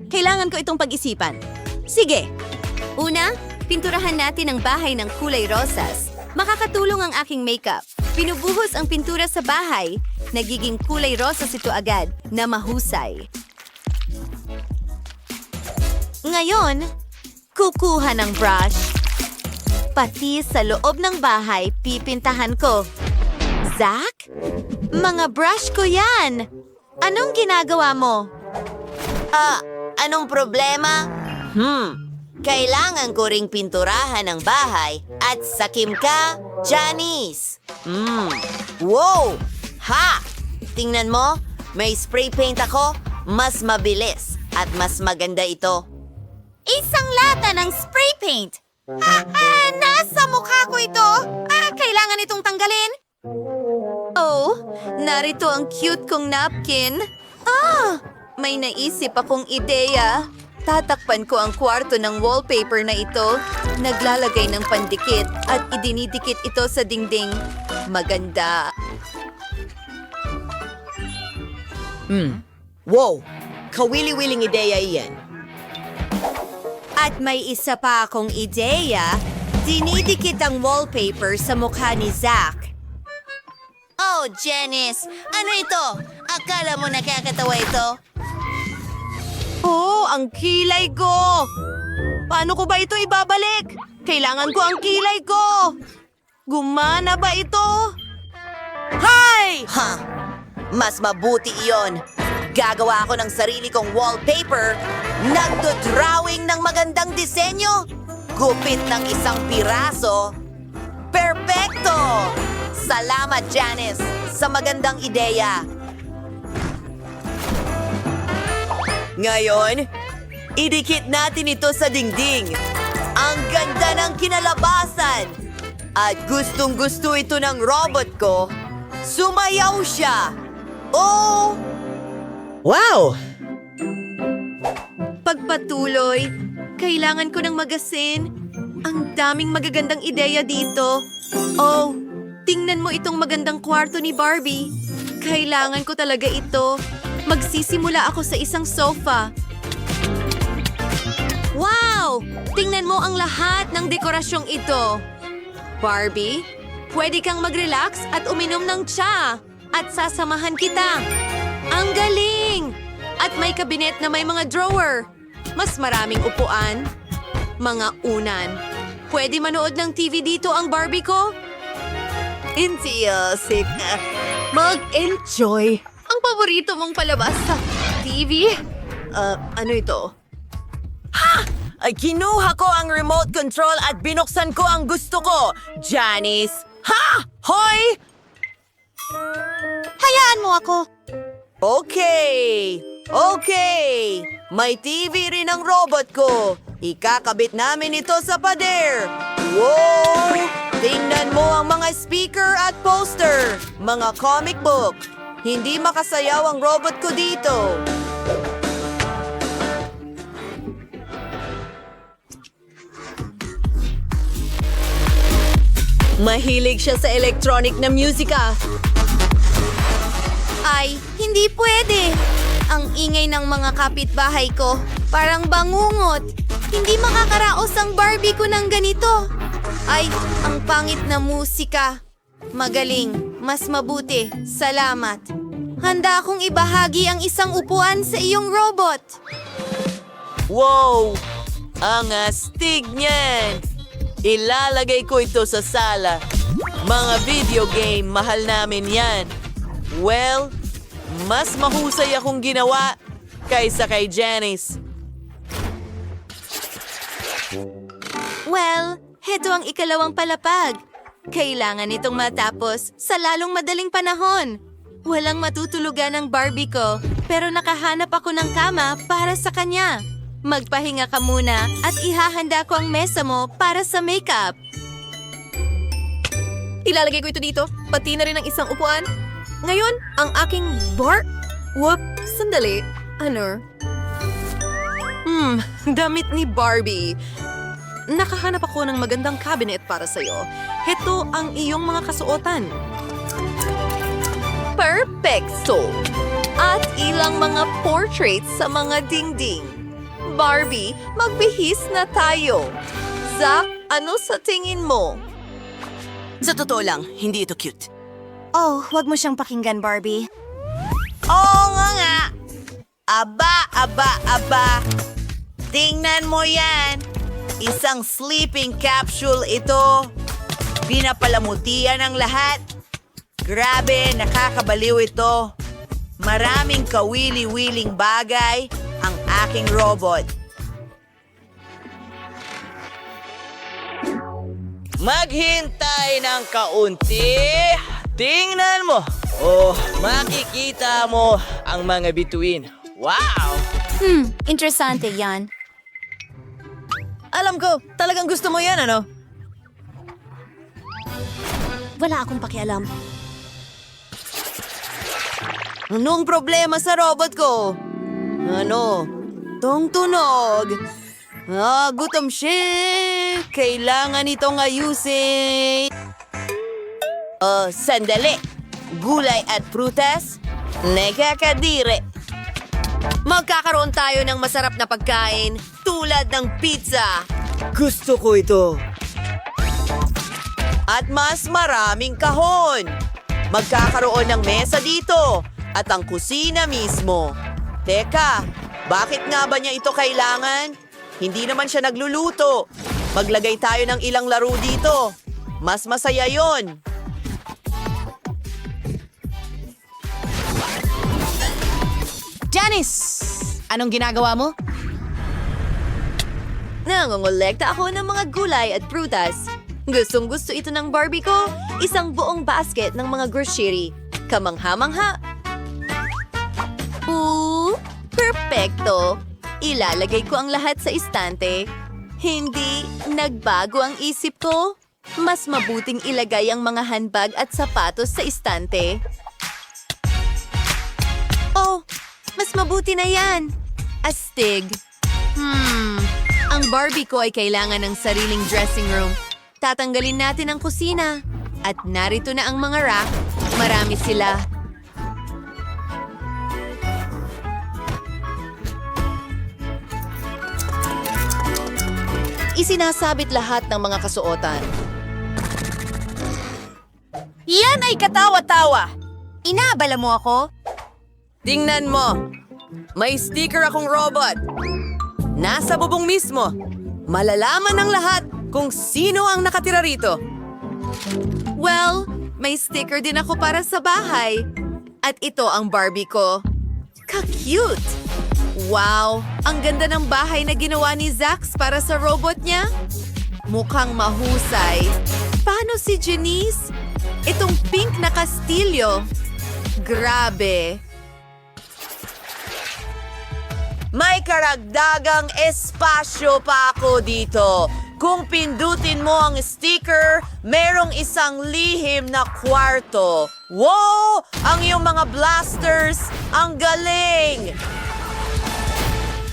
Kailangan ko itong pag-isipan. Sige. Una, pinturahan natin ang bahay ng kulay rosas. Makakatulong ang aking makeup. Pinubuhos ang pintura sa bahay. Nagiging kulay rosas ito agad na mahusay. Ngayon, kukuha ng brush. Pati sa loob ng bahay, pipintahan ko. Zach? Mga brush ko yan! Anong ginagawa mo? Anong problema? Kailangan ko ring pinturahan ang bahay at sakim ka, Janice. Wow! Ha! Tingnan mo, may spray paint ako. Mas mabilis at mas maganda ito. Isang lata ng spray paint! Nasa mukha ko ito! Kailangan itong tanggalin? Oh, narito ang cute kong napkin. May naisip akong ideya. Tatakpan ko ang kwarto ng wallpaper na ito. Naglalagay ng pandikit at idinidikit ito sa dingding. Maganda. Wow! Kawili-wiling ideya iyan. At may isa pa akong ideya. Dinidikit ang wallpaper sa mukha ni Zach. Oh, Janice! Ano ito? Akala mo nakakatawa ito? Oh, ang kilay ko! Paano ko ba ito ibabalik? Kailangan ko ang kilay ko! Gumana ba ito? Hay! Ha! Mas mabuti iyon. Gagawa ako ng sarili kong wallpaper. Nagdo-drawing ng magandang disenyo. Gupit ng isang piraso. Perpekto! Salamat, Janice, sa magandang ideya. Ngayon, idikit natin ito sa dingding. Ang ganda ng kinalabasan. At gustong-gusto ito ng robot ko. Sumayaw siya. Oh! Wow! Pagpatuloy, kailangan ko ng magasin. Ang daming magagandang ideya dito. Oh, tingnan mo itong magandang kwarto ni Barbie. Kailangan ko talaga ito. Magsisimula ako sa isang sofa. Wow! Tingnan mo ang lahat ng dekorasyong ito. Barbie, pwede kang mag-relax at uminom ng tsa. At sasamahan kita. Ang galing! At may kabinet na may mga drawer. Mas maraming upuan. Mga unan. Pwede manood ng TV dito ang Barbie ko? Intiyosik. Mag-enjoy. Ang paborito mong palabas sa TV? Ano ito? Ay, kinuha ko ang remote control at binuksan ko ang gusto ko. Janice! Ha! Hoy! Hayaan mo ako. Okay! Okay! May TV rin ang robot ko. Ikakabit namin ito sa pader. Wow! Tingnan mo ang mga speaker at poster. Mga comic book. Hindi makasayaw ang robot ko dito. Mahilig siya sa electronic na musika. Ay, hindi pwede. Ang ingay ng mga kapitbahay ko. Parang bangungot. Hindi makakaraos ang Barbie ko ng ganito. Ay, ang pangit na musika. Magaling. Mas mabuti. Salamat. Handa akong ibahagi ang isang upuan sa iyong robot. Wow! Ang astig niyan! Ilalagay ko ito sa sala. Mga video game, mahal namin yan. Well, mas mahusay akong ginawa kaysa kay Janice. Well, heto ang ikalawang palapag. Kailangan itong matapos sa lalong madaling panahon. Walang matutulugan ang Barbie ko, pero nakahanap ako ng kama para sa kanya. Magpahinga ka muna at ihahanda ko ang mesa mo para sa makeup. Ilalagay ko ito dito, pati na rin ang isang upuan. Ngayon, ang aking Whoop, sandali. Ano? Damit ni Barbie. Nakahanap ako ng magandang cabinet para sa'yo. Heto ang iyong mga kasuotan. Perfecto! at ilang mga portraits sa mga dingding. Barbie, magbihis na tayo. Zack, ano sa tingin mo? Sa totoo lang, hindi ito cute. Oh, wag mo siyang pakinggan, Barbie. Oo nga. Aba. Tingnan mo yan. Isang sleeping capsule ito. Pinapalamutian ang lahat. Grabe, nakakabaliw ito. Maraming kawili-wiling bagay ang aking robot. Maghintay ng kaunti. Tingnan mo. Oh, makikita mo ang mga bituin. Wow! Interesante yan. Alam ko, talagang gusto mo yan, ano? Wala akong pakialam. Anong problema sa robot ko? Ano? Tong tunog. Gutom siya. Kailangan itong ayusin. Sandali. Gulay at prutas? Nakakadire. Magkakaroon tayo ng masarap na pagkain tulad ng pizza. Gusto ko ito. At mas maraming kahon. Magkakaroon ng mesa dito at ang kusina mismo. Teka, bakit nga ba niya ito kailangan? Hindi naman siya nagluluto. Maglagay tayo ng ilang laro dito. Mas masaya yon. Janice! Anong ginagawa mo? Nangongolekta ako ng mga gulay at prutas. Gustong-gusto ito ng Barbie ko. Isang buong basket ng mga grocery. Kamangha-mangha. Perfecto. Ilalagay ko ang lahat sa istante. Hindi nagbago ang isip ko. Mas mabuting ilagay ang mga handbag at sapatos sa istante. Oh, mas mabuti na yan. Astig. Ang Barbie ko ay kailangan ng sariling dressing room. Tatanggalin natin ang kusina. At narito na ang mga rack. Marami sila. Isinasabit lahat ng mga kasuotan. Yan ay katawa-tawa. Inaabala mo ako? Tingnan mo. May sticker akong robot. Nasa bubong mismo. Malalaman ng lahat kung sino ang nakatira rito. Well, may sticker din ako para sa bahay. At ito ang Barbie ko. Ka-cute! Wow! Ang ganda ng bahay na ginawa ni Zax para sa robot niya. Mukhang mahusay. Paano si Janice? Itong pink na kastilyo. Grabe! May karagdagang espasyo pa ako dito. Kung pindutin mo ang sticker, merong isang lihim na kwarto. Wow! Ang iyong mga blasters, ang galing!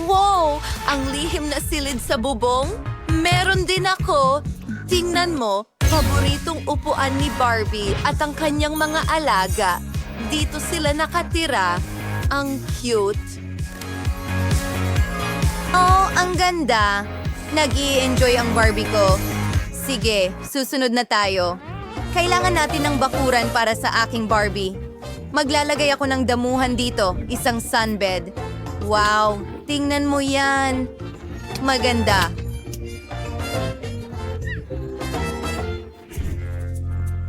Wow! Ang lihim na silid sa bubong? Meron din ako. Tingnan mo, paboritong upuan ni Barbie at ang kanyang mga alaga. Dito sila nakatira. Ang cute. Oh, ang ganda. Nag-i-enjoy ang Barbie ko. Sige, susunod na tayo. Kailangan natin ng bakuran para sa aking Barbie. Maglalagay ako ng damuhan dito, isang sunbed. Wow, tingnan mo yan. Maganda.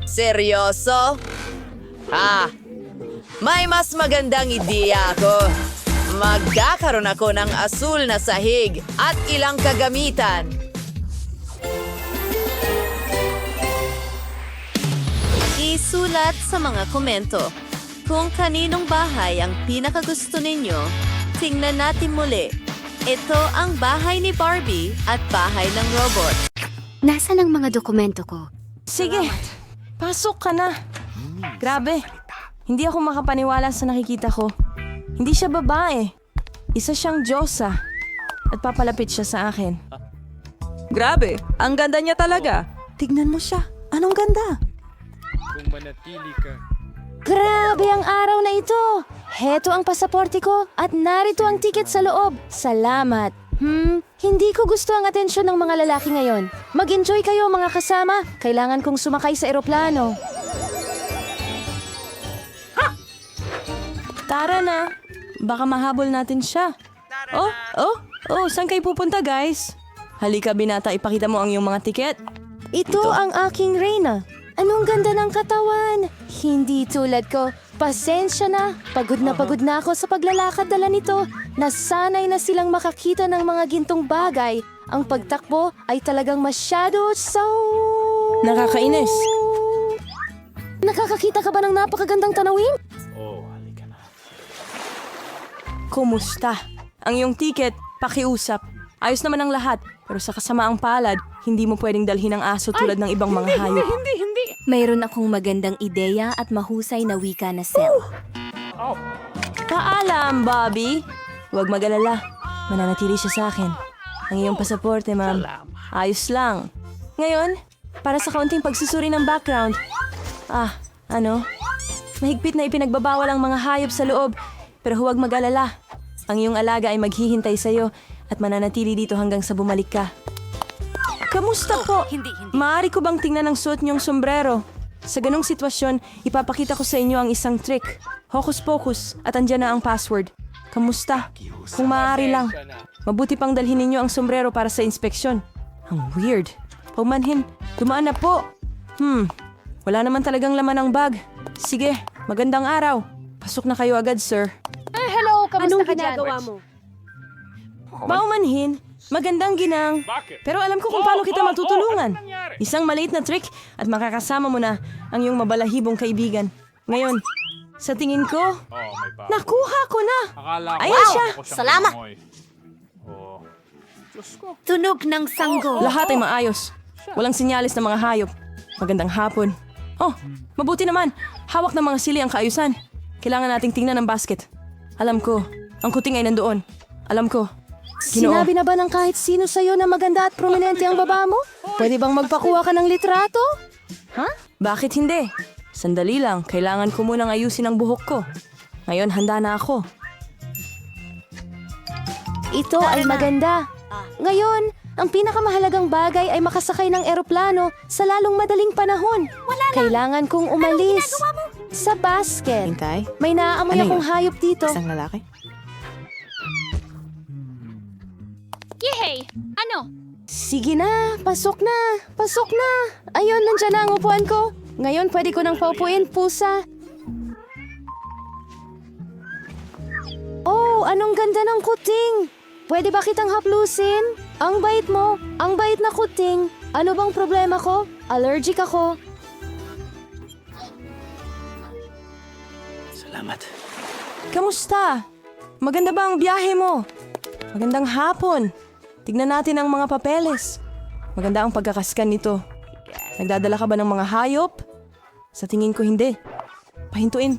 Seryoso? May mas magandang ideya ako. Magkakaroon ako ng asul na sahig at ilang kagamitan. Isulat sa mga komento kung kaninong bahay ang pinakagusto ninyo. Tingnan natin muli. Ito ang bahay ni Barbie at bahay ng robot. Nasaan ang mga dokumento ko? Sige, pasok ka na. Grabe, hindi ako makapaniwala sa nakikita ko. Hindi siya babae. Isa siyang Diyosa. At papalapit siya sa akin. Grabe, ang ganda niya talaga. Tignan mo siya. Anong ganda? Kung manatili ka. Grabe ang araw na ito! Heto ang pasaporte ko at narito ang tiket sa loob. Salamat. Hindi ko gusto ang atensyon ng mga lalaki ngayon. Mag-enjoy kayo mga kasama. Kailangan kong sumakay sa eroplano. Tara na. Baka mahabol natin siya. Saan kayo pupunta, guys? Halika, binata, ipakita mo ang iyong mga tiket. Ito ang aking reyna. Anong ganda ng katawan. Hindi tulad ko. Pasensya na pagod na ako sa paglalakad dala nito. Nasanay na silang makakita ng mga gintong bagay. Ang pagtakbo ay talagang masyado nakakainis. Nakakakita ka ba ng napakagandang tanawin? Kumusta? Ang iyong tiket, pakiusap. Ayos naman ang lahat, pero sa kasamaang palad, hindi mo pwedeng dalhin ang aso tulad ng ibang mga hayop. Mayroon akong magandang ideya at mahusay na wika na Sel. Paalam, Bobby. Huwag mag-alala. Mananatili siya sa akin. Ang iyong pasaporte, ma'am. Ayos lang. Ngayon, para sa kaunting pagsusuri ng background. Mahigpit na ipinagbabawal ang mga hayop sa loob. Pero huwag mag-alala. Ang iyong alaga ay maghihintay sa'yo at mananatili dito hanggang sa bumalik ka. Kamusta po? Maaari ko bang tingnan ang suot niyong sombrero? Sa ganong sitwasyon, ipapakita ko sa inyo ang isang trick. Hocus pocus at andyan na ang password. Kamusta? Kung maaari lang. Mabuti pang dalhin ninyo ang sombrero para sa inspeksyon. Ang weird. Paumanhin, dumaan na po. Wala naman talagang laman ang bag. Sige, magandang araw. Pasok na kayo agad, sir. Anong ginagawa mo? Paumanhin, magandang ginang. Pero alam ko kung paano kita matutulungan. Isang maliit na trick at makakasama mo na ang iyong mabalahibong kaibigan. Ngayon, sa tingin ko, nakuha ko na. Ayan siya. Salamat! Tunog ng sanggol. Lahat ay maayos. Walang sinyalis ng mga hayop. Magandang hapon. Mabuti naman. Hawak ng mga sili ang kaayusan. Kailangan nating tingnan ang basket. Alam ko, ang kuting ay nandoon. Alam ko. Ginoo. Sinabi na ba ng kahit sino sa'yo na maganda at prominente ang baba mo? Pwede bang magpakuha ka ng litrato? Bakit hindi? Sandali lang, kailangan ko munang ayusin ang buhok ko. Ngayon, handa na ako. Ito ay maganda. Ngayon, ang pinakamahalagang bagay ay makasakay ng eroplano sa lalong madaling panahon. Kailangan kong umalis. Sa basket. Hintay? May naaamoy akong hayop dito. Isang lalaki? Yehey! Ano? Sige na, pasok na. Ayun, nandyan na ang upuan ko. Ngayon, pwede ko nang paupuin, pusa. Oh, anong ganda ng kuting. Pwede ba kitang haplusin? Ang bait mo, ang bait na kuting. Ano bang problema ko? Allergic ako. Salamat. Kamusta? Maganda ba ang biyahe mo? Magandang hapon. Tignan natin ang mga papeles. Maganda ang pagkakaskan nito. Nagdadala ka ba ng mga hayop? Sa tingin ko hindi. Pahintuin.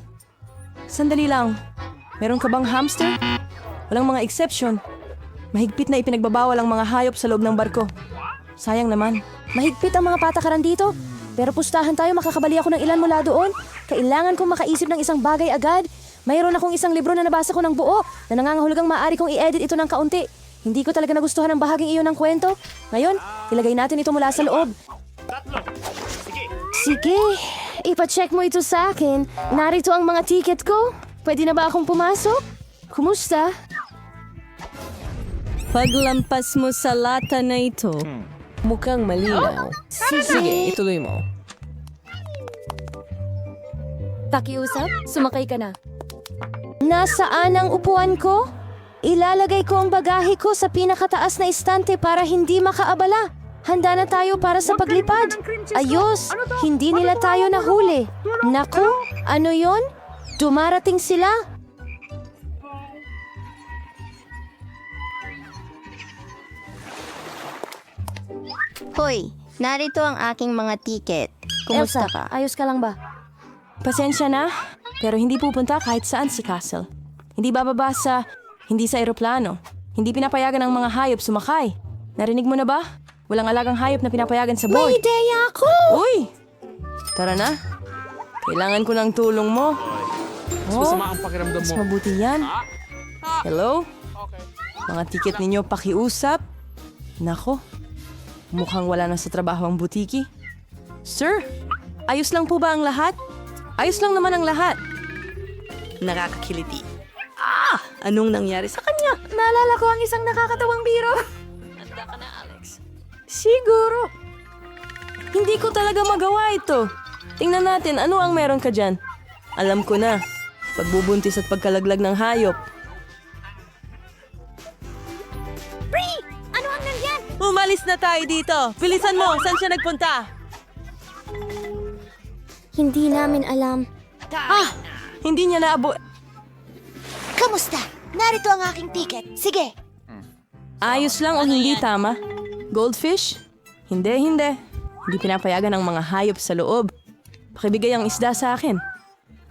Sandali lang. Meron ka bang hamster? Walang mga exception. Mahigpit na ipinagbabawal ang mga hayop sa loob ng barko. Sayang naman. Mahigpit ang mga patakaran dito. Pero pustahan tayo, makakabali ako ng ilan mula doon. Kailangan kong makaisip ng isang bagay agad. Mayroon akong isang libro na nabasa ko ng buo na nangangahulugang maaari kong i-edit ito ng kaunti. Hindi ko talaga nagustuhan ang bahaging iyon ng kwento. Ngayon, ilagay natin ito mula sa loob. Sige, ipacheck mo ito sa akin. Narito ang mga ticket ko. Pwede na ba akong pumasok? Kumusta? Paglampas mo sa lata na ito, mukhang malinaw. Sige, ituloy mo. Pakiusap? Sumakay ka na. Nasaan ang upuan ko? Ilalagay ko ang bagahe ko sa pinakataas na istante para hindi makaabala. Handa na tayo para sa paglipad. Ayos, hindi nila tayo nahuli. Naku, ano yon? Dumarating sila. Hoy, narito ang aking mga tiket. Kumusta Elsa, ka? ayos ka lang ba? Pasensya na, pero hindi pupunta kahit saan si Castle. Hindi bababa hindi sa eroplano. Hindi pinapayagan ng mga hayop sumakay. Narinig mo na ba? Walang alagang hayop na pinapayagan sa board. May ideya ako! Uy! Tara na. Kailangan ko ng tulong mo. Masama ang pakiramdam mo. Mas mabuti yan. Hello? Mga tiket ninyo pakiusap? Nako, mukhang wala na sa trabaho ang butiki. Sir, ayos lang po ba ang lahat? Ayos lang naman ang lahat. Nakakakiliti. Anong nangyari sa kanya? Naalala ko ang isang nakakatawang biro. Siguro. Hindi ko talaga magawa ito. Tingnan natin, ano ang meron ka dyan? Alam ko na. Pagbubuntis at pagkalaglag ng hayop. Ano ang nandyan? Umalis na tayo dito. Bilisan mo, saan siya nagpunta? Hindi namin alam. Hindi niya naabo... Kamusta? Narito ang aking ticket. Sige. Ayos lang o hindi tama? Goldfish? Hindi. Hindi pinapayagan ang mga hayop sa loob. Pakibigay ang isda sa akin.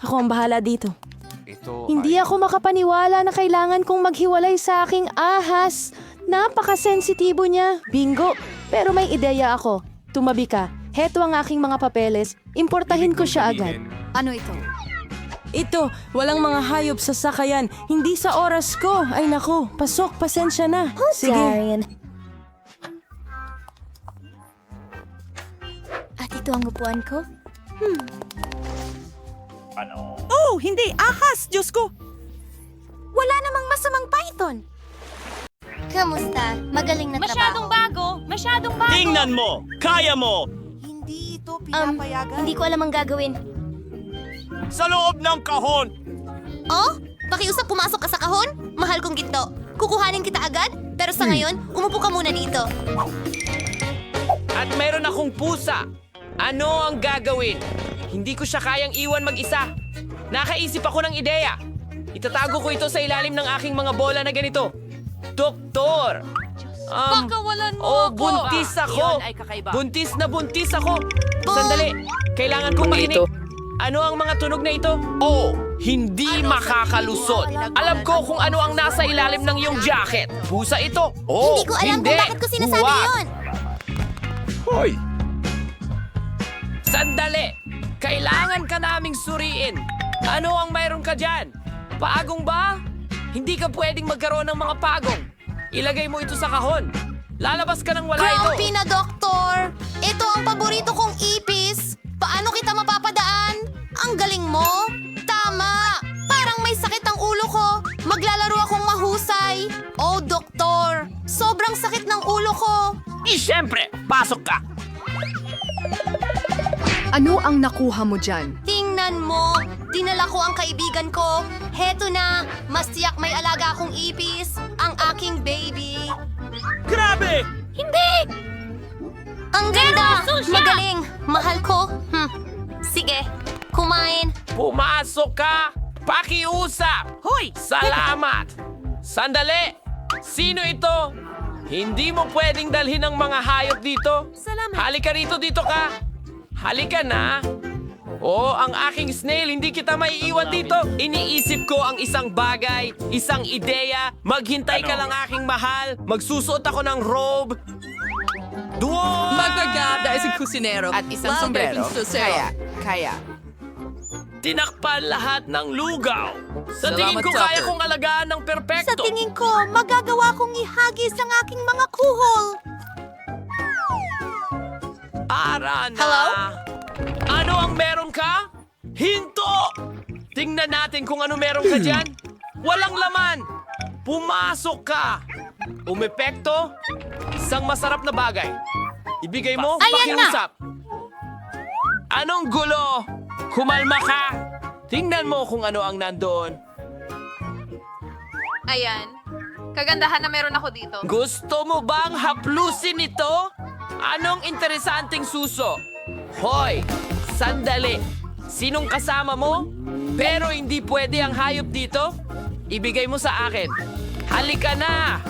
Ako ang bahala dito. Hindi ako makapaniwala na kailangan kong maghiwalay sa aking ahas. Napakasensitibo niya. Bingo! Pero may ideya ako. Tumabi ka. Heto ang aking mga papeles. Importahin ko siya agad. Ano ito? Ito, walang mga hayop sa sakayan. Hindi sa oras ko. Ay nako, pasok, pasensya na. Sige. Darian. At ito ang upuan ko? Oh, hindi! Ahas! Diyos ko! Wala namang masamang python. Kamusta? Magaling na trabaho. bago. Tingnan mo! Kaya mo! Hindi ito pinapayagan. Hindi ko alam ang gagawin. Sa loob ng kahon! Oh? Pakiusap pumasok ka sa kahon? Mahal kong ginto. Kukuhanin kita agad? Pero sa ngayon, umupo ka muna dito. At meron akong pusa. Ano ang gagawin? Hindi ko siya kayang iwan mag-isa. Nakaisip ako ng ideya. Itatago ko ito sa ilalim ng aking mga bola na ganito. Doktor! Buntis ako! Buntis ako! Sandali, kailangan kong marinig. Ano ang mga tunog na ito? Oh, hindi makakalusot. Alam ko kung ano ang nasa ilalim ng iyong jacket. Pusa ito. Oh, Hindi ko alam kung bakit ko sinasabi Huwag. yun. Hoy! Sandali! Kailangan ka naming suriin. Ano ang mayroon ka dyan? Paagong ba? Hindi ka pwedeng magkaroon ng mga pagong. Ilagay mo ito sa kahon. Lalabas ka nang wala ito. Grumpy na doktor. Ito ang paborito kong ipis. Paano kita mapapadaan? Ang galing mo. Tama. Parang may sakit ang ulo ko. Maglalaro akong mahusay. Oh, doktor. Sobrang sakit ng ulo ko. Siyempre, pasok ka. Ano ang nakuha mo dyan? Tingnan mo. Dinala ko ang kaibigan ko. Heto na. Mas tiyak may alaga akong ipis. Ang aking baby. Grabe! Hindi! Ang ganda! Magaling! Mahal ko. Sige, kumain. Pumasok ka. Pakiusap. Hoy! Salamat. Sandali. Sino ito? Hindi mo pwedeng dalhin ang mga hayop dito. Salamat. Halika rito, dito ka. Halika na. Oh, ang aking snail, hindi kita maiiwan dito. Iniisip ko ang isang bagay, isang ideya. Maghintay ka lang aking mahal. Magsusuot ako ng robe. Duo! Magaganda isang kusinero at isang sombrero. Kaya. Tinakpan lahat ng lugaw. Sa tingin ko Salamat, kaya Tucker. kong alagaan ng perpekto. Sa tingin ko, magagawa kong ihagis ang aking mga kuhol. Ara na. Hello? Ano ang meron ka? Hinto! Tingnan natin kung ano meron ka dyan. Walang laman. Pumasok ka. Umepekto? Isang masarap na bagay. Ibigay mo, Ayan na. pakiusap. Anong gulo? Kumalma ka. Tingnan mo kung ano ang nandoon. Ayan. Kagandahan na meron ako dito. Gusto mo bang haplusin ito? Anong interesanteng suso? Hoy, sandali. Sinong kasama mo? Pero hindi pwede ang hayop dito? Ibigay mo sa akin. Halika na!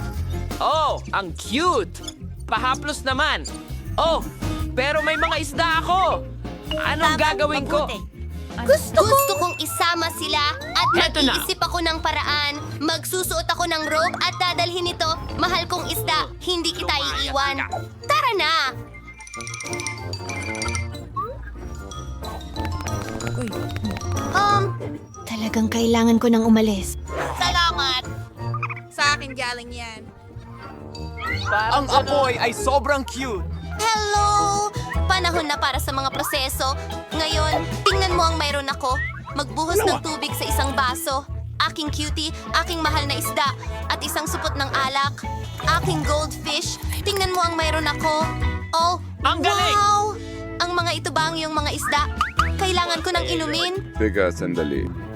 Oh, ang cute! Pahaplos naman. Oh, pero may mga isda ako. Anong gagawin ko? Gusto kong isama sila at Heto na. mag-iisip ako ng paraan. Magsusuot ako ng robe at dadalhin ito. Mahal kong isda, hindi kita iiwan. Tara na! Talagang kailangan ko nang umalis. Salamat! Sa akin galing yan. Ang apoy ay sobrang cute. Hello! Panahon na para sa mga proseso. Ngayon, tingnan mo ang mayroon ako. Magbuhos ng tubig sa isang baso. Aking cutie, aking mahal na isda, at isang supot ng alak. Aking goldfish, tingnan mo ang mayroon ako. Oh, Ang galing! wow! Ang mga ito ba ang iyong mga isda? Kailangan ko nang inumin. Teka, sandali.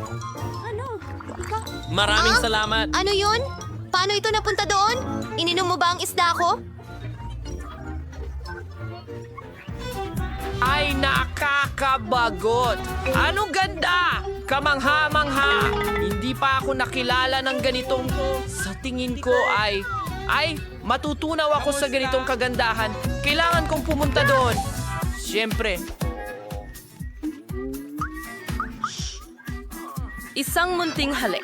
Maraming salamat. Ano yun? Paano ito napunta doon? Ininom mo ba ang isda ko? Ay, nakakabagot! Anong ganda! Kamangha-mangha! Hindi pa ako nakilala ng ganitong sa tingin ko ay matutunaw ako sa ganitong kagandahan. Kailangan kong pumunta doon. Siyempre. Isang munting halik.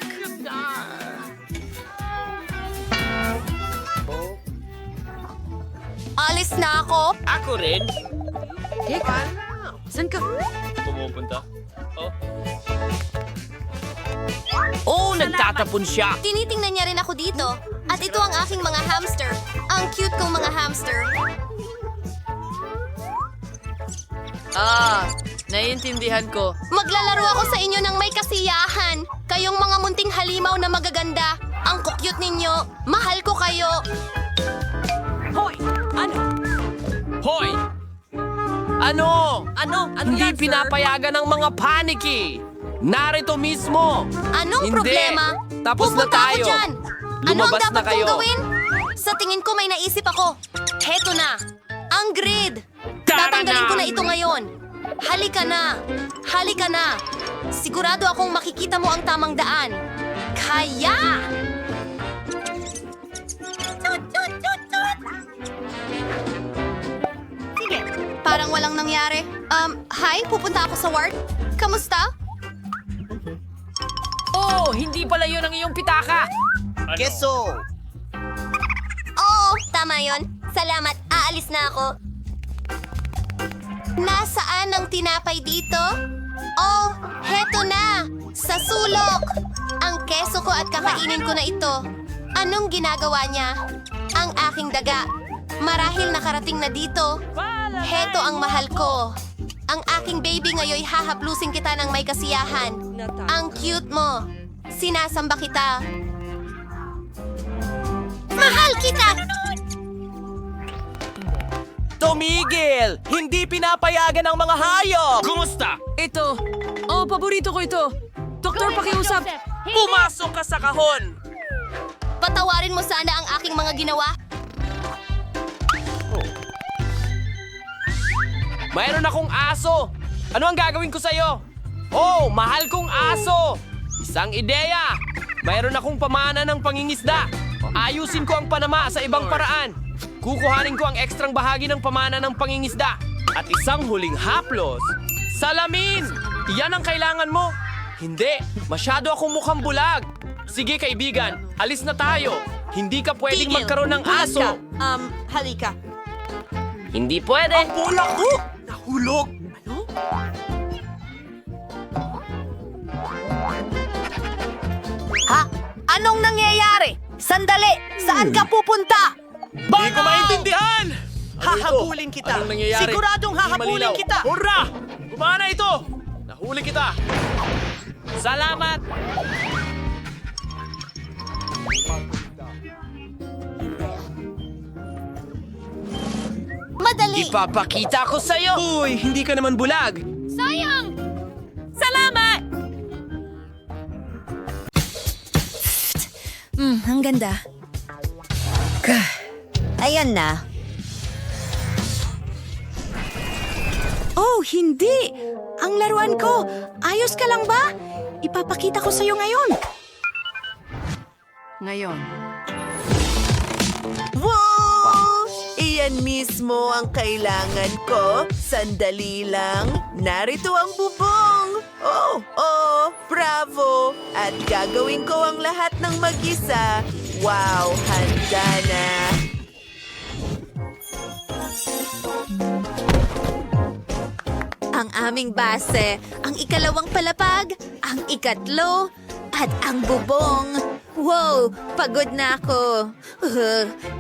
Alis na ako. Ako rin. Saan ka? Pumupunta. Oh, nagtatapon siya. Tinitingnan niya rin ako dito. At ito ang aking mga hamster. Ang cute kong mga hamster. Naiintindihan ko. Maglalaro ako sa inyo ng may kasiyahan. Kayong mga munting halimaw na magaganda. Ang kukyut ninyo. Mahal ko kayo. Hoy! Ano? Hindi pinapayagan ng mga paniki. Narito mismo. Anong Hindi. problema? Tapos na Pupunta ako tayo. dyan. Ano ang Lumabas na dapat kayo. kong gawin? Sa tingin ko may naisip ako. Heto na. Ang grid. Tara Tatanggalin na. ko na ito ngayon. Halika na. Halika na. Sigurado akong makikita mo ang tamang daan. Kaya! Sige, parang walang nangyari. Hi, pupunta ako sa ward. Kamusta? Oh, hindi pala yun ang iyong pitaka. Keso! Oo, tama yon. Salamat, aalis na ako. Nasaan ang tinapay dito? Oh, heto na! Sa sulok! Ang keso ko at kakainin ko na ito. Anong ginagawa niya? Ang aking daga. Marahil nakarating na dito. Heto ang mahal ko. Ang aking baby ngayoy hahaplusin kita ng may kasiyahan. Ang cute mo. Sinasamba kita. Mahal kita! Tumigil! Hindi pinapayagan ng mga hayop! Kumusta? Ito. Oh, paborito ko ito. Doktor, pakiusap. Pumasok ka sa kahon! Patawarin mo sana ang aking mga ginawa. Mayroon akong aso! Ano ang gagawin ko sa'yo? Oh, mahal kong aso! Isang ideya! Mayroon akong pamana ng pangingisda. Ayusin ko ang panama sa ibang paraan. Kukuhanin ko ang ekstrang bahagi ng pamana ng pangingisda. At isang huling haplos, salamin! Iyan ang kailangan mo. Hindi, masyado akong mukhang bulag. Sige kaibigan, alis na tayo. Hindi ka pwedeng magkaroon ng aso. Halika. Hindi pwede. Ang bola ko! Nahulog! Ano? Ha? Anong nangyayari? Sandali! Saan ka pupunta? Hindi ko maintindihan! Hahabulin kita. Anong nangyayari? Siguradong Hindi hahabulin malinaw. kita. Hurra! Gumana ito! Nahuli kita! Salamat! Madali! Ipapakita ko sa'yo! Uy, hindi ka naman bulag! Sayang! Salamat! Ang ganda. Ayan na. Oh, hindi! Ang laruan ko! Ayos ka lang ba? Ipapakita ko sa'yo ngayon. Wow! Iyan mismo ang kailangan ko. Sandali lang. Narito ang bubong. Oh, bravo! At gagawin ko ang lahat ng mag-isa. Wow, handa na. ang aming base, ang ikalawang palapag, ang ikatlo, at ang bubong. Wow, pagod na ako.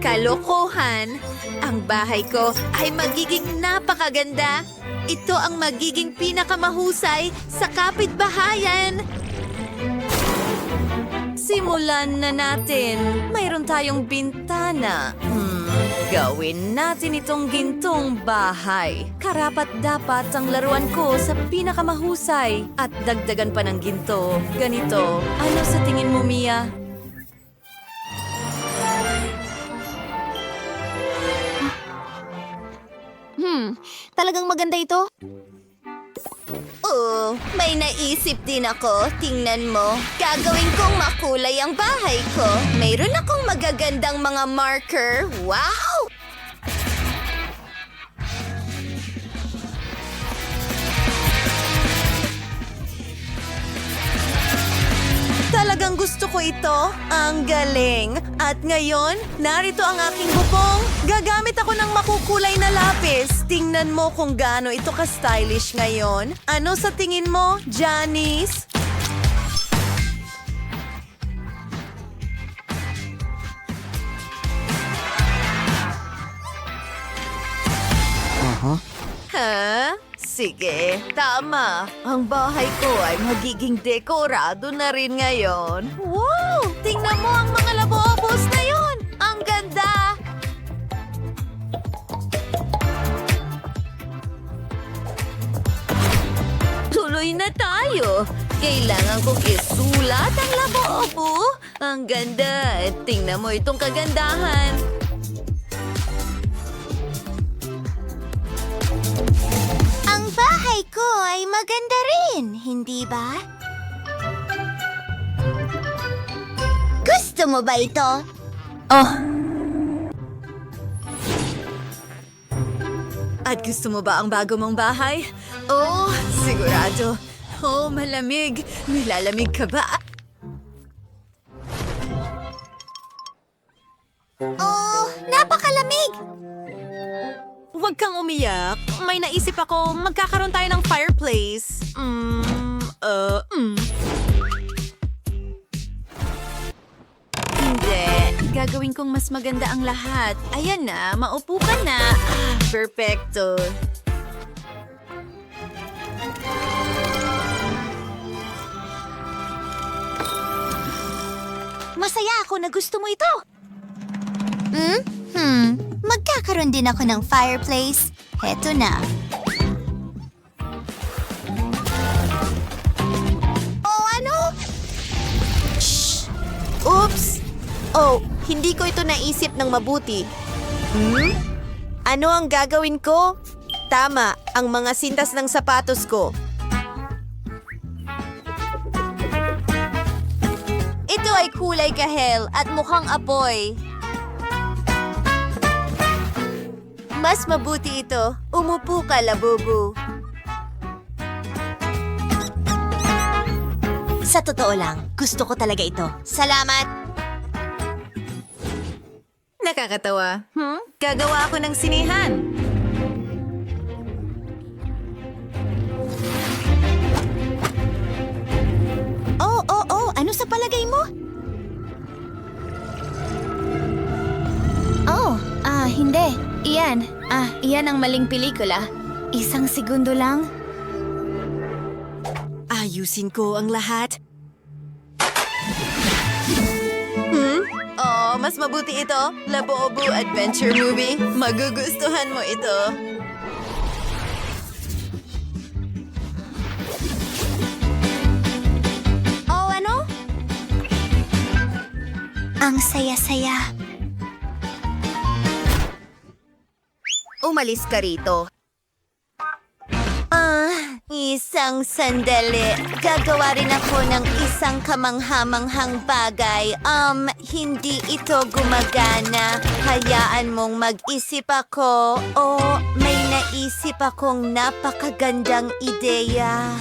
Kalokohan. Ang bahay ko ay magiging napakaganda. Ito ang magiging pinakamahusay sa kapitbahayan. Simulan na natin. Mayroon tayong bintana. Gawin natin itong gintong bahay. Karapat-dapat ang laruan ko sa pinakamahusay. At dagdagan pa ng ginto. Ganito. Ano sa tingin mo, Mia? Talagang maganda ito? Oh, may naisip din ako. Tingnan mo. Gagawin kong makulay ang bahay ko. Mayroon akong magagandang mga marker. Wow! Talagang gusto ko ito. Ang galing. At ngayon, narito ang aking bubong. Gagamit ako ng makukulay na lapis. Tingnan mo kung gaano ito ka-stylish ngayon. Ano sa tingin mo, Janice? Ha? Sige, tama. Ang bahay ko ay magiging dekorado na rin ngayon. Wow! Tingnan mo ang mga labobos na yun! Ang ganda! Tuloy na tayo. Kailangan kong isulat ang labobo. Ang ganda. Tingnan mo itong kagandahan. Ang bahay ko ay maganda rin, hindi ba? Gusto mo ba ito? Oh, At gusto mo ba ang bago mong bahay? Oh, sigurado. Oh, malamig. Nilalamig ka ba? Oh, napakalamig! Huwag kang umiyak. May naisip ako, magkakaroon tayo ng fireplace. Hindi. Gagawin kong mas maganda ang lahat. Ayan na, maupo ka na. Perfecto. Masaya ako na gusto mo ito. Magkakaroon din ako ng fireplace. Heto na. Oh, ano? Shh! Oops! Oh, hindi ko ito naisip ng mabuti. Ano ang gagawin ko? Tama, ang mga sintas ng sapatos ko. Ito ay kulay kahel at mukhang apoy. Mas mabuti ito. Umupo ka, labubu. Sa totoo lang, gusto ko talaga ito. Salamat! Nakakatawa. Gagawa ako ng sinihan. Oh, ano sa palagay mo? Hindi. Iyan ang maling pelikula. Isang segundo lang. Ayusin ko ang lahat. Oh, mas mabuti ito. Labubu Adventure Movie. Magugustuhan mo ito. Oh, ano? Ang saya-saya. Umalis ka rito. Isang sandali. Gagawa rin ako ng isang kamanghamanghang bagay. Hindi ito gumagana. Hayaan mong mag-isip ako. May naisip akong napakagandang ideya.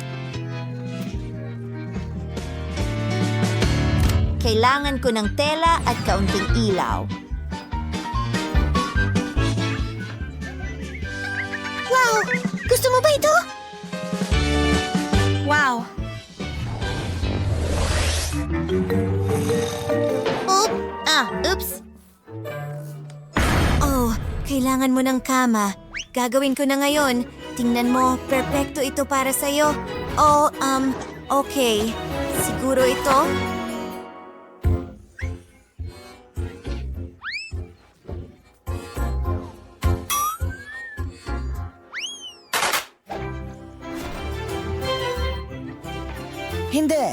Kailangan ko ng tela at kaunting ilaw. Wow! Gusto mo ba ito? Oops. Oh, kailangan mo ng kama. Gagawin ko na ngayon. Tingnan mo, perpekto ito para sa'yo. Oh, okay. Siguro ito? Hindi.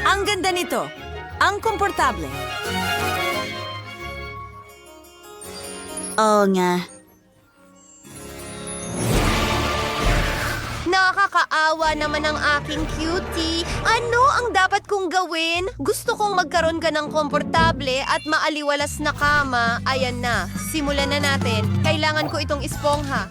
Ang ganda nito. Ang komportable. Oo nga. Nakakaawa naman ang aking cutie. Ano ang dapat kong gawin? Gusto kong magkaroon ka ng komportable at maaliwalas na kama. Ayan na, simulan na natin. Kailangan ko itong espongha.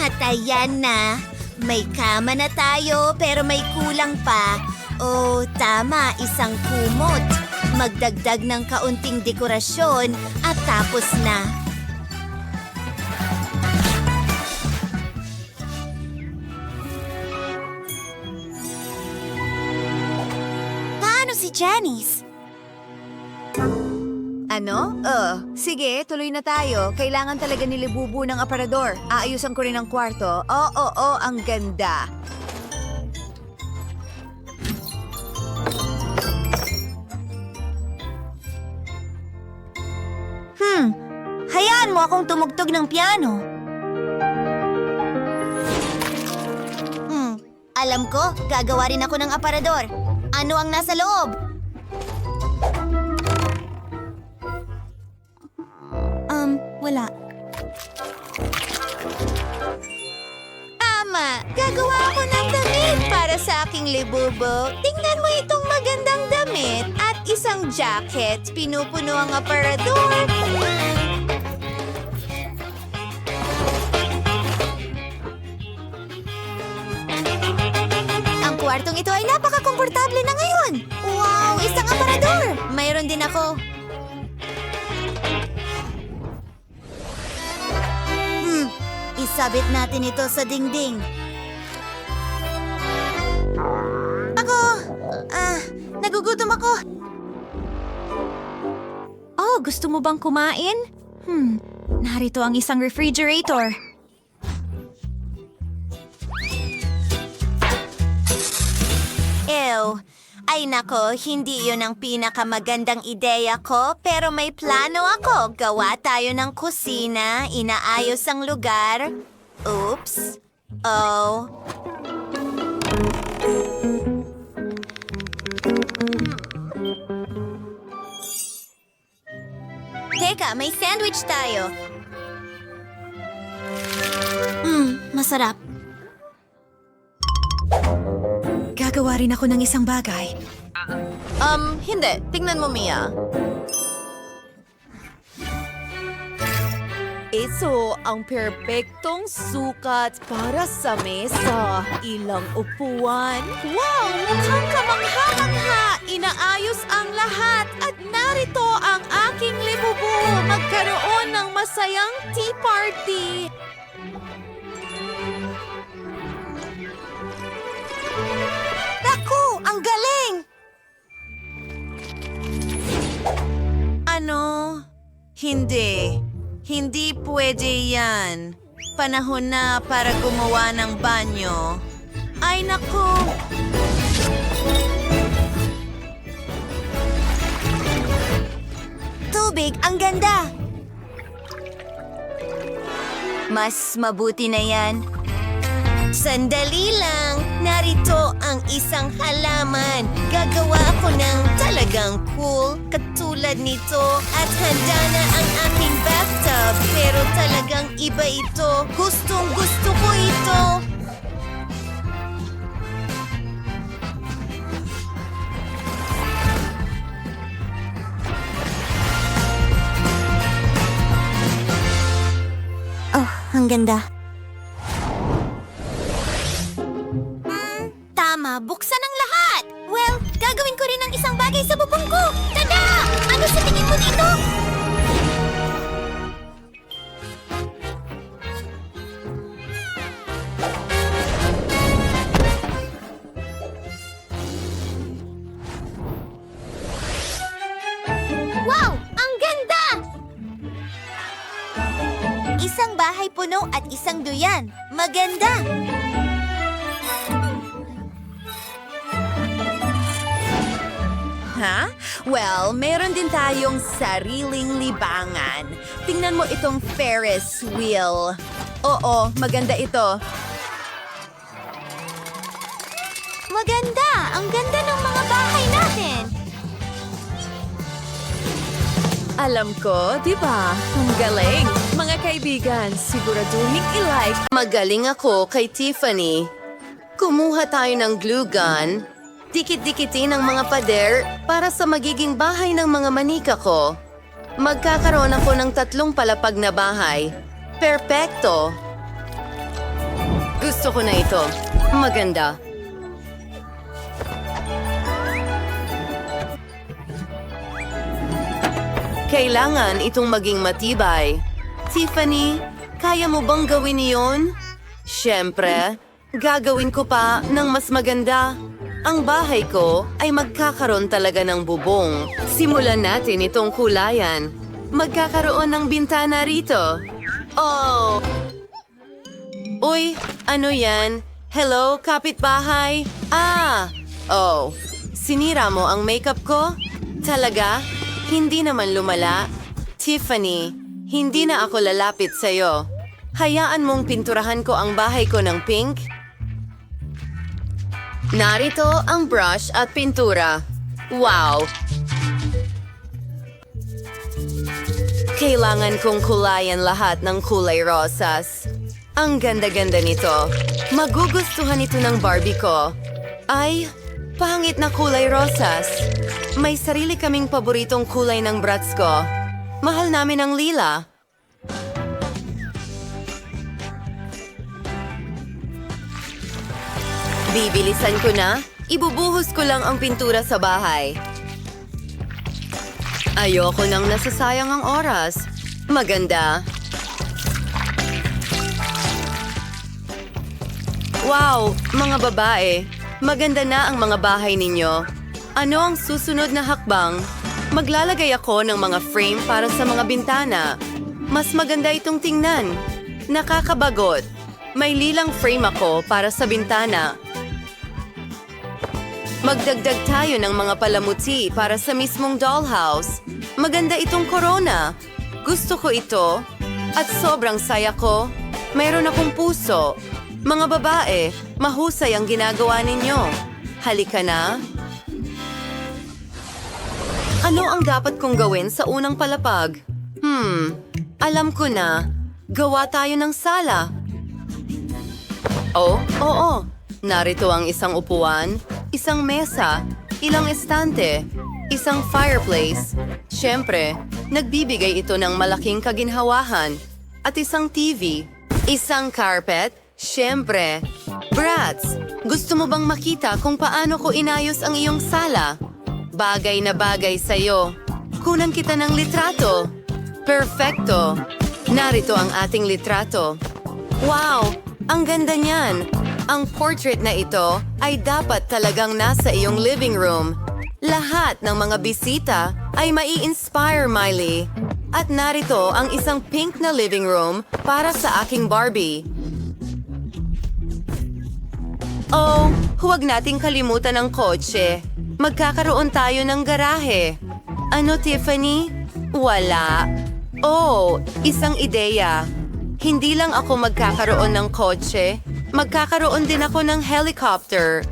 At ayan na. May kama na tayo pero may kulang pa. Oh, tama, isang kumot. Magdagdag ng kaunting dekorasyon at tapos na. Paano si Janice? Ano? Sige, tuloy na tayo. Kailangan talaga nilibubu ng aparador. Aayusan ko rin ang kwarto. Oo, ang ganda. Hayaan mo akong tumugtog ng piano. Alam ko, gagawa rin ako ng aparador. Ano ang nasa loob? Wala. Ama, gagawa ako ng damit para sa aking libubo. Tingnan mo itong magandang damit at isang jacket. Pinupuno ang aparador. Ang kwartong ito ay napaka-komportable na ngayon. Wow, isang aparador! Mayroon din ako. Isabit natin ito sa dingding. Nagugutom ako. Oh, gusto mo bang kumain? Narito ang isang refrigerator. Ew. Ay nako, hindi yun ang pinakamagandang ideya ko, pero may plano ako. Gawa tayo ng kusina, inaayos ang lugar. Oops. Oh. Teka, may sandwich tayo. Masarap. Gagawa rin ako ng isang bagay. Hindi. Tingnan mo, Mia. Ito ang perpektong sukat para sa mesa. Ilang upuan. Wow! Mukhang kamangha-mangha! Inaayos ang lahat at narito ang aking libubo. Magkaroon ng masayang tea party. Naku! Ang galing! Ano? Hindi. Hindi pwede yan. Panahon na para gumawa ng banyo. Ay, naku! Tubig, ang ganda! Mas mabuti na yan. Sandali lang, narito ang isang halaman. Gagawa ako ng talagang cool, katulad nito. At handa na ang aking bathtub, pero talagang iba ito. Gustong gusto ko ito. Oh, ang ganda. Tama, buksan ang lahat! Well, gagawin ko rin ang isang bagay sa bubong ko! Tada! Ano sa tingin mo dito? puno at isang duyan. Maganda! Ha? Well, meron din tayong sariling libangan. Tingnan mo itong Ferris wheel. Oo, maganda ito. Maganda! Ang ganda ng mga bahay natin! Alam ko, di ba? Ang galing. Mga kaibigan, siguraduhin i-like. Magaling ako kay Tiffany. Kumuha tayo ng glue gun. Dikit-dikitin ang mga pader para sa magiging bahay ng mga manika ko. Magkakaroon ako ng 3 palapag na bahay. Perpekto! Gusto ko na ito. Maganda. Kailangan itong maging matibay. Tiffany, kaya mo bang gawin iyon? Siyempre, gagawin ko pa ng mas maganda. Ang bahay ko ay magkakaroon talaga ng bubong. Simulan natin itong kulayan. Magkakaroon ng bintana rito. Oh! Uy, ano yan? Hello, kapitbahay? Ah! Oh, sinira mo ang makeup ko? Talaga? Hindi naman lumala. Tiffany, hindi na ako lalapit sa'yo. Hayaan mong pinturahan ko ang bahay ko ng pink? Narito ang brush at pintura. Wow! Kailangan kong kulayan lahat ng kulay rosas. Ang ganda-ganda nito. Magugustuhan ito ng Barbie ko. Ay, pangit na kulay rosas. May sarili kaming paboritong kulay ng brats ko. Mahal namin ang lila. Bibilisan ko na. Ibubuhos ko lang ang pintura sa bahay. Ayoko nang nasasayang ang oras. Maganda. Wow, mga babae. Maganda na ang mga bahay ninyo. Ano ang susunod na hakbang? Maglalagay ako ng mga frame para sa mga bintana. Mas maganda itong tingnan. Nakakabagot. May lilang frame ako para sa bintana. Magdagdag tayo ng mga palamuti para sa mismong dollhouse. Maganda itong corona. Gusto ko ito. At sobrang saya ko. Mayroon akong puso. Mga babae, mahusay ang ginagawa ninyo. Halika na. Ano ang dapat kong gawin sa unang palapag? Alam ko na. Gawa tayo ng sala. Oh, oo. Narito ang isang upuan, isang mesa, ilang estante, isang fireplace. Siyempre, nagbibigay ito ng malaking kaginhawahan. At isang TV, isang carpet, siyempre. Brats, gusto mo bang makita kung paano ko inayos ang iyong sala? Bagay na bagay sa'yo. Kunan kita ng litrato. Perfecto. Narito ang ating litrato. Wow, ang ganda niyan. Ang portrait na ito ay dapat talagang nasa iyong living room. Lahat ng mga bisita ay mai-inspire, Miley. At narito ang isang pink na living room para sa aking Barbie. Oh, huwag nating kalimutan ang kotse. Magkakaroon tayo ng garahe. Ano, Tiffany? Wala. Oh, isang ideya. Hindi lang ako magkakaroon ng kotse. Magkakaroon din ako ng helicopter.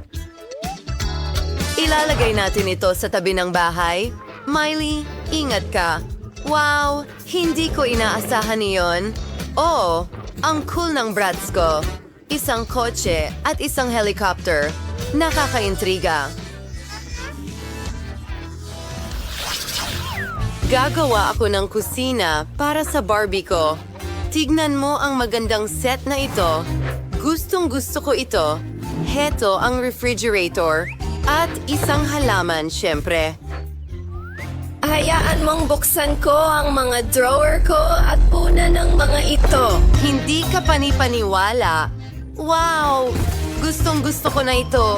Ilalagay natin ito sa tabi ng bahay. Miley, ingat ka. Wow, hindi ko inaasahan iyon. Oh, ang cool ng brats ko. Isang kotse at isang helicopter. Nakakaintriga. Gagawa ako ng kusina para sa Barbie ko. Tignan mo ang magandang set na ito. Gustong-gusto ko ito. Heto ang refrigerator at isang halaman, syempre. Hayaan mong buksan ko ang mga drawer ko at punan ng mga ito. Hindi ka panipaniwala. Wow! Gustong-gusto ko na ito.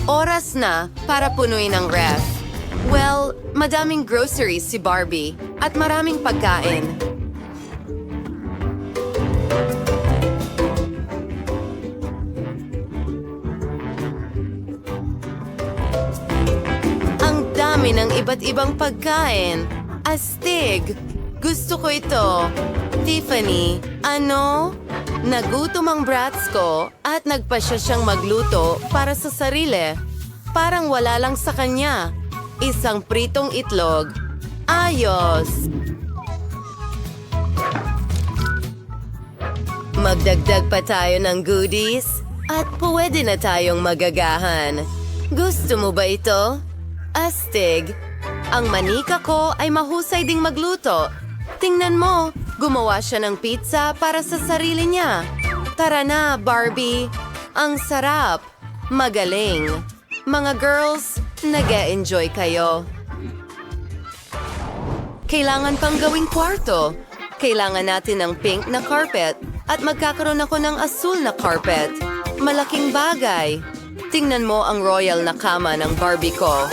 Oras na para punuin ang ref. Well, madaming groceries si Barbie at maraming pagkain. kumain ng iba't ibang pagkain. Astig! Gusto ko ito. Tiffany, ano? Nagutom ang brats ko at nagpasya siyang magluto para sa sarili. Parang wala lang sa kanya. Isang pritong itlog. Ayos! Magdagdag pa tayo ng goodies at pwede na tayong magagahan. Gusto mo ba ito? Astig! Ang manika ko ay mahusay ding magluto. Tingnan mo, gumawa siya ng pizza para sa sarili niya. Tara na, Barbie. Ang sarap. Magaling. Mga girls, nag-e-enjoy kayo. Kailangan pang gawing kwarto. Kailangan natin ng pink na carpet at magkakaroon ako ng asul na carpet. Malaking bagay. Tingnan mo ang royal na kama ng Barbie ko.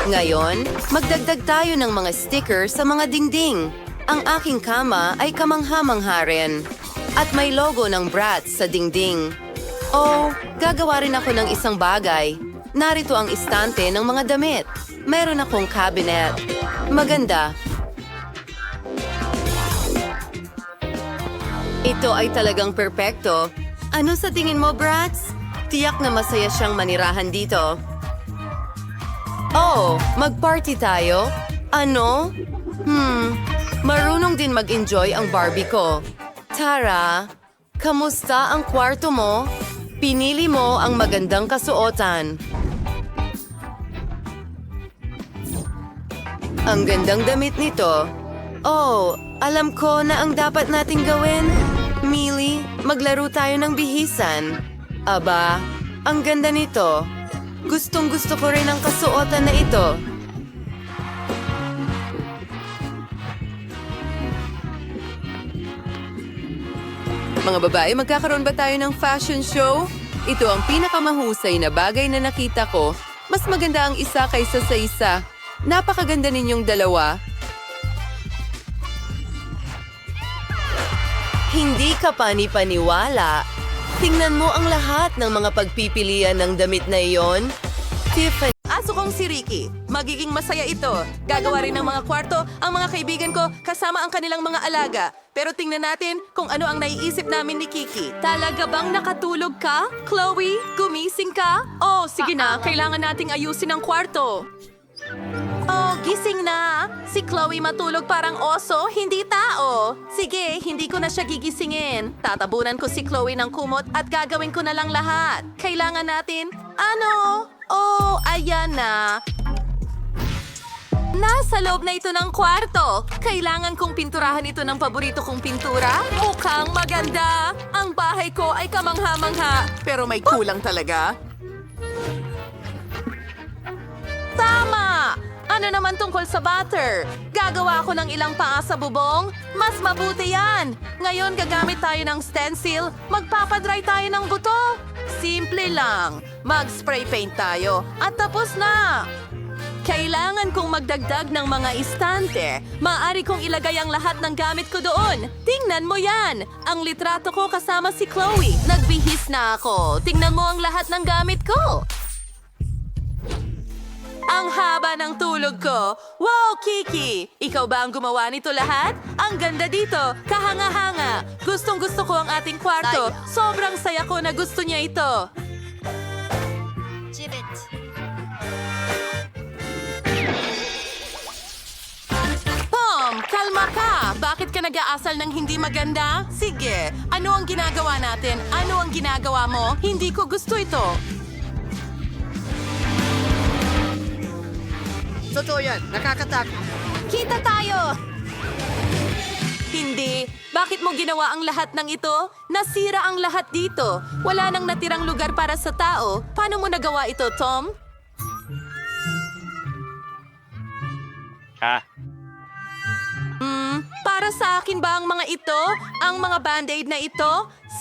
Ngayon, magdagdag tayo ng mga sticker sa mga dingding. Ang aking kama ay kamangha-mangha rin. At may logo ng Bratz sa dingding. Oh, gagawa rin ako ng isang bagay. Narito ang istante ng mga damit. Meron akong cabinet. Maganda. Ito ay talagang perpekto. Ano sa tingin mo, Bratz? Tiyak na masaya siyang manirahan dito. Oh, mag-party tayo? Ano? Marunong din mag-enjoy ang Barbie ko. Tara, kamusta ang kwarto mo? Pinili mo ang magandang kasuotan. Ang gandang damit nito. Oh, alam ko na ang dapat nating gawin. Millie, maglaro tayo ng bihisan. Aba, ang ganda nito. Gustong-gusto ko rin ang kasuotan na ito. Mga babae, magkakaroon ba tayo ng fashion show? Ito ang pinakamahusay na bagay na nakita ko. Mas maganda ang isa kaysa sa isa. Napakaganda ninyong dalawa. Hindi ka pani-paniwala. Tingnan mo ang lahat ng mga pagpipilian ng damit na iyon. Tiffany. Aso kong si Ricky. Magiging masaya ito. Gagawa rin ng mga kwarto ang mga kaibigan ko kasama ang kanilang mga alaga. Pero tingnan natin kung ano ang naiisip namin ni Kiki. Talaga bang nakatulog ka? Chloe, gumising ka? Oh, sige na. Kailangan nating ayusin ang kwarto. Oh, gising na. Si Chloe matulog parang oso, hindi tao. Sige, hindi ko na siya gigisingin. Tatabunan ko si Chloe ng kumot at gagawin ko na lang lahat. Kailangan natin... Ano? Oh, ayan na. Nasa loob na ito ng kwarto. Kailangan kong pinturahan ito ng paborito kong pintura. Mukhang maganda. Ang bahay ko ay kamangha-mangha. Pero may kulang talaga. Tama! Ano naman tungkol sa butter? Gagawa ako ng ilang paa sa bubong? Mas mabuti yan! Ngayon gagamit tayo ng stencil, magpapadry tayo ng buto. Simple lang. Mag-spray paint tayo at tapos na! Kailangan kong magdagdag ng mga istante. Maaari kong ilagay ang lahat ng gamit ko doon. Tingnan mo yan! Ang litrato ko kasama si Chloe. Nagbihis na ako. Tingnan mo ang lahat ng gamit ko. Ang haba ng tulog ko. Wow, Kiki! Ikaw ba ang gumawa nito lahat? Ang ganda dito. Kahanga-hanga. Gustong-gusto ko ang ating kwarto. Sobrang saya ko na gusto niya ito. Tom, kalma ka. Bakit ka nag-aasal ng hindi maganda? Sige, ano ang ginagawa natin? Ano ang ginagawa mo? Hindi ko gusto ito. Totoo yan, nakakatakot. Kita tayo! Hindi. Bakit mo ginawa ang lahat ng ito? Nasira ang lahat dito. Wala nang natirang lugar para sa tao. Paano mo nagawa ito, Tom? Para sa akin ba ang mga ito? Ang mga band-aid na ito?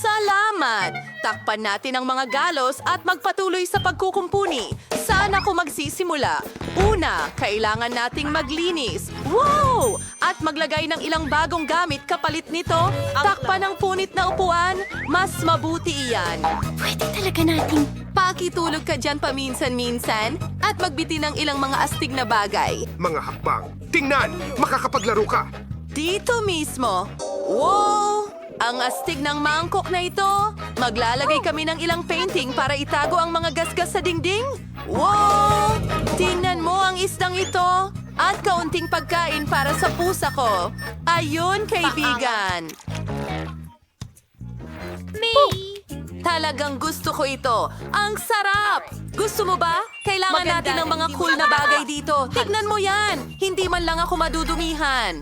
Salamat! Takpan natin ang mga galos at magpatuloy sa pagkukumpuni. Saan ako magsisimula? Una, kailangan nating maglinis. Wow! at maglagay ng ilang bagong gamit kapalit nito. Takpan ang punit na upuan. Mas mabuti iyan. Pwede talaga nating... Pakitulog ka dyan paminsan-minsan at magbiti ng ilang mga astig na bagay. Mga hakbang. Tingnan! Makakapaglaro ka! Dito mismo. Wow! Ang astig ng mangkok na ito. Maglalagay kami ng ilang painting para itago ang mga gasgas sa dingding. Wow! Tingnan mo ang isdang ito. At kaunting pagkain para sa pusa ko. Ayun, kaibigan. Talagang gusto ko ito. Ang sarap! Gusto mo ba? Kailangan natin ng mga cool na bagay dito. Tignan mo yan! Hindi man lang ako madudumihan.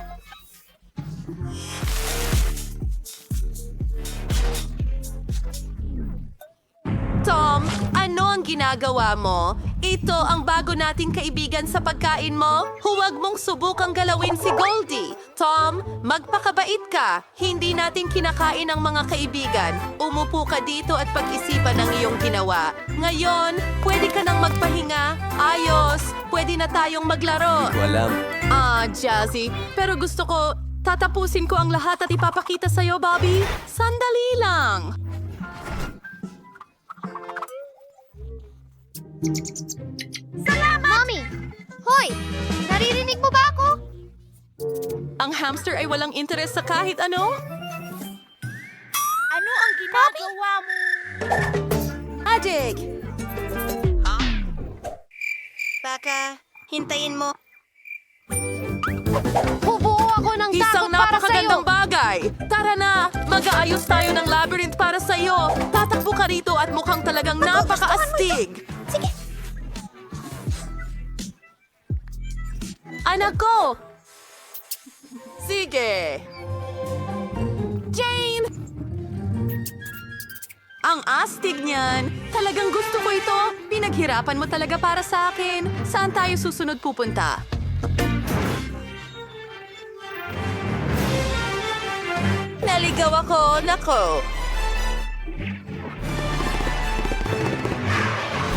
Tom, ano ang ginagawa mo? Ito ang bago nating kaibigan sa pagkain mo. Huwag mong subukang galawin si Goldie. Tom, magpakabait ka. Hindi natin kinakain ang mga kaibigan. Umupo ka dito at pag-isipan ang iyong ginawa. Ngayon, pwede ka nang magpahinga. Ayos, pwede na tayong maglaro. Walang. Jazzy, pero gusto ko, tatapusin ko ang lahat at ipapakita sa'yo, Bobby. Sandali lang. Mommy! Hoy! Naririnig mo ba ako? Ang hamster ay walang interes sa kahit ano? Ano ang ginagawa mo? Adik! Baka, hintayin mo. Bubuo ako ng Isang takot para sa'yo! napakagandang bagay! Tara na! Mag-aayos tayo ng labyrinth para sa'yo! Tatakbo ka rito at mukhang talagang napaka-astig! Sige. Anak ko! Sige! Jane! Ang astig niyan! Talagang gusto ko ito! Pinaghirapan mo talaga para sa akin! Saan tayo susunod pupunta? Naligaw ako! Nako!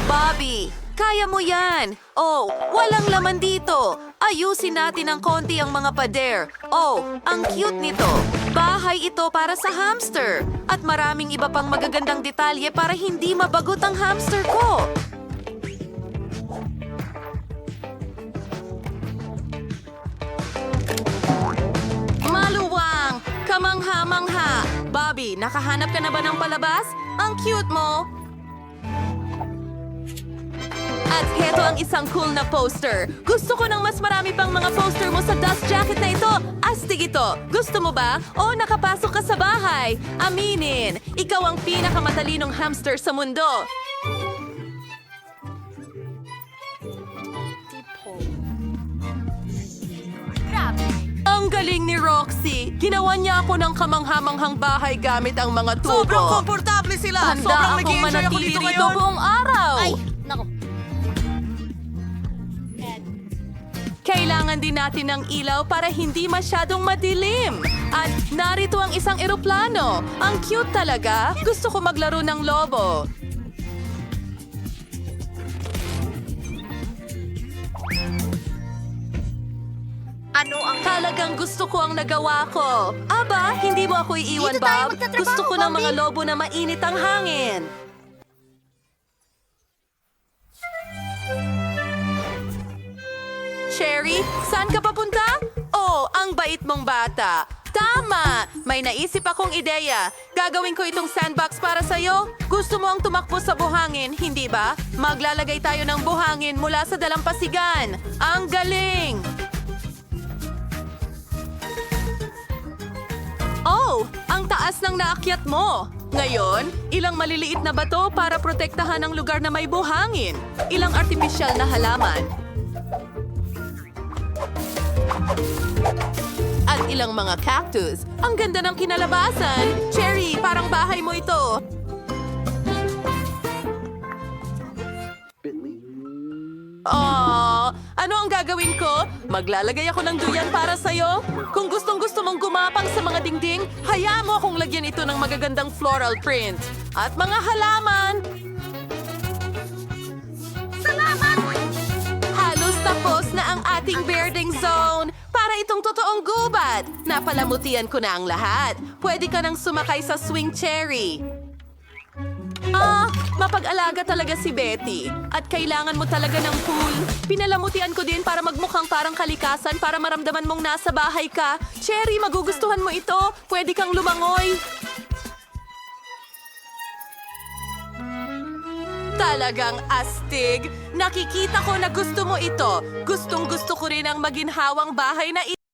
Bobby, kaya mo yan! Oh, walang laman dito! Ayusin natin ng konti ang mga pader. Oh, ang cute nito! Bahay ito para sa hamster! At maraming iba pang magagandang detalye para hindi mabagot ang hamster ko! Maluwang! Kamangha-mangha! Bobby, nakahanap ka na ba ng palabas? Ang cute mo! At heto ang isang cool na poster. Gusto ko ng mas marami pang mga poster mo sa dust jacket na ito. Astig ito. Gusto mo ba? O nakapasok ka sa bahay. Aminin, ikaw ang pinakamatalinong hamster sa mundo. Ang galing ni Roxy. Ginawa niya ako ng kamanghamanghang bahay gamit ang mga tubo. Sobrang komportable sila! Handa Sobrang akong nag-i-enjoy ako manatili dito rito ngayon! buong araw. Nako. Kailangan din natin ng ilaw para hindi masyadong madilim. At narito ang isang eroplano. Ang cute talaga. Gusto ko maglaro ng lobo. Ano ang... Talagang gusto ko ang nagawa ko. Aba, hindi mo ako iiwan, Dito tayo Bob. magtatrabaho, Gusto ko ng mga Bobby. lobo na mainit ang hangin. Cherry, saan ka papunta? Oh, ang bait mong bata. Tama! May naisip akong ideya. Gagawin ko itong sandbox para sa'yo. Gusto mo ang tumakbo sa buhangin, hindi ba? Maglalagay tayo ng buhangin mula sa dalampasigan. Ang galing! Oh, ang taas ng naakyat mo. Ngayon, ilang maliliit na bato para protektahan ang lugar na may buhangin. Ilang artipisyal na halaman. At ilang mga cactus. Ang ganda ng kinalabasan. Cherry, parang bahay mo ito. Oh, ano ang gagawin ko? Maglalagay ako ng duyan para sa'yo? Kung gustong-gusto mong gumapang sa mga dingding, hayaan mo akong lagyan ito ng magagandang floral print. At mga halaman! Salamat! Halos tapos na ang ating birding zone. Para ito itong totoong gubat. Napalamutian ko na ang lahat. Pwede ka nang sumakay sa swing cherry. Mapag-alaga talaga si Betty. At kailangan mo talaga ng pool. Pinalamutian ko din para magmukhang parang kalikasan para maramdaman mong nasa bahay ka. Cherry, magugustuhan mo ito. Pwede kang lumangoy. Talagang astig. Nakikita ko na gusto mo ito. Gustong-gusto ko rin ang maginhawang bahay na